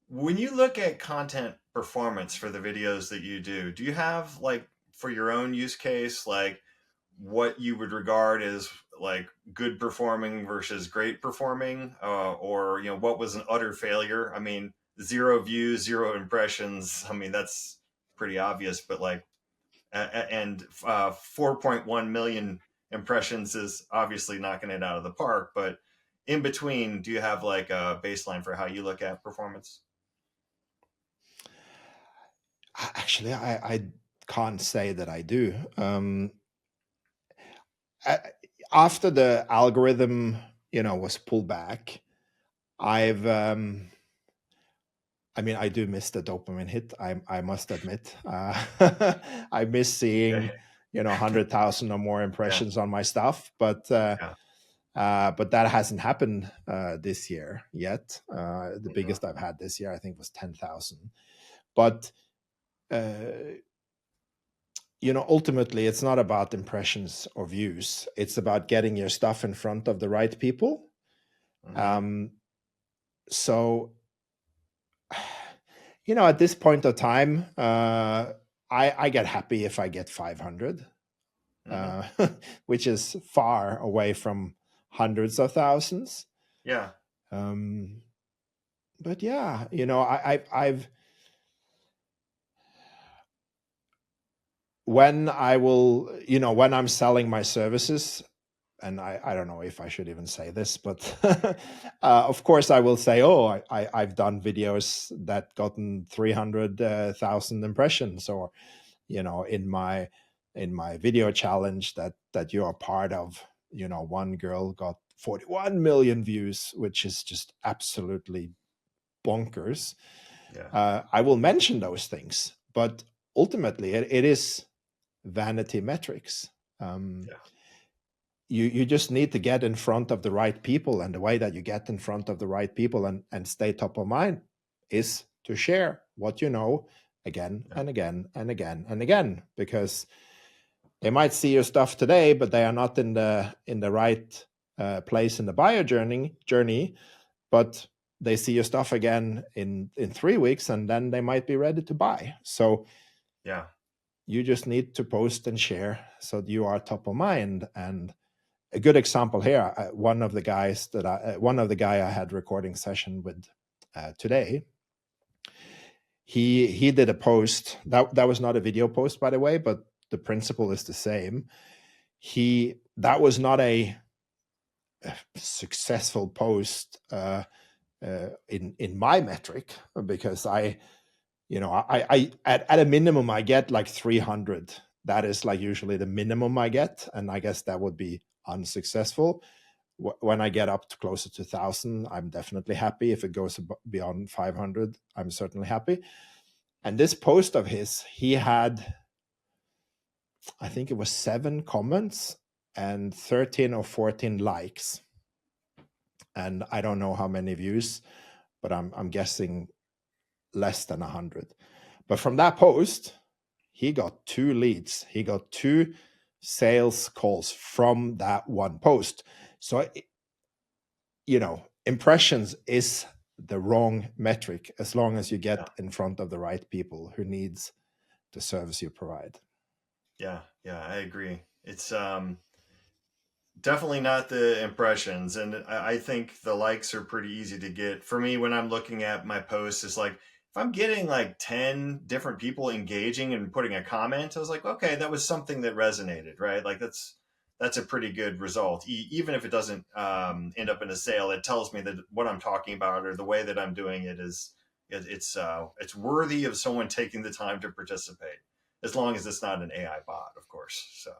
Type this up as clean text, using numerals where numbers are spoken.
When you look at content performance for the videos that you do you have like for your own use case, like what you would regard as like good performing versus great performing, or what was an utter failure? I mean, 0 views, 0 impressions. I mean, that's pretty obvious, but like, and 4.1 million impressions is obviously knocking it out of the park. But in between, do you have like a baseline for how you look at performance? Actually, I can't say that I do. I, After the algorithm, was pulled back, I've I mean, I do miss the dopamine hit. I must admit, I miss Okay. seeing 100,000 or more Yeah. impressions on my stuff, Yeah. but that hasn't happened this year yet. The Yeah. biggest I've had this year, I think, was 10,000. But uh, ultimately, it's not about impressions or views. It's about getting your stuff in front of the right people. Hmm. Um, so at this point of time, I get happy if I get 500, Hmm. uh, which is far away from hundreds of thousands. Yeah. Um, but yeah, I've when I will, when I'm selling my services, and I don't know if I should even say this, but of course I will say, oh, I've done videos that gotten 300,000 impressions, or in my video challenge that you are part of, one girl got 41 million views, which is just absolutely bonkers. Yeah. I will mention those things, but ultimately it is vanity metrics. um, Yeah. you just need to get in front of the right people, and the way that you get in front of the right people and stay top of mind is to share what you know again Yeah. and again and again and again, because they might see your stuff today, but they are not in the right place in the buyer journey. But they see your stuff again in 3 weeks, and then they might be ready to buy. So Yeah. you just need to post and share so that you are top of mind. And a good example here, one of the guy I had recording session with today, he did a post that was not a video post, by the way, but the principle is the same. That was not a successful post in my metric, because I at a minimum I get like 300. That is like usually the minimum I get, and I guess that would be unsuccessful. When I get up to closer to 1,000, I'm definitely happy. If it goes beyond 500, I'm certainly happy. And this post of his, he had, I think it was 7 comments and 13 or 14 likes, and I don't know how many views, but I'm guessing less than 100. But from that post, he got 2 leads. He got 2 sales calls from that one post. So, impressions is the wrong metric as long as you Yeah. get in front of the right people who needs the service you provide. Yeah. Yeah. I agree. It's definitely not the impressions, and I think the likes are pretty easy to get. For me, when I'm looking at my posts, it's like if I'm getting like 10 different people engaging and putting a comment, I was like, okay, that was something that resonated, right? Like that's a pretty good result. Even if it doesn't end up in a sale, it tells me that what I'm talking about or the way that I'm doing it is it's worthy of someone taking the time to participate, as long as it's not an AI bot, of course. So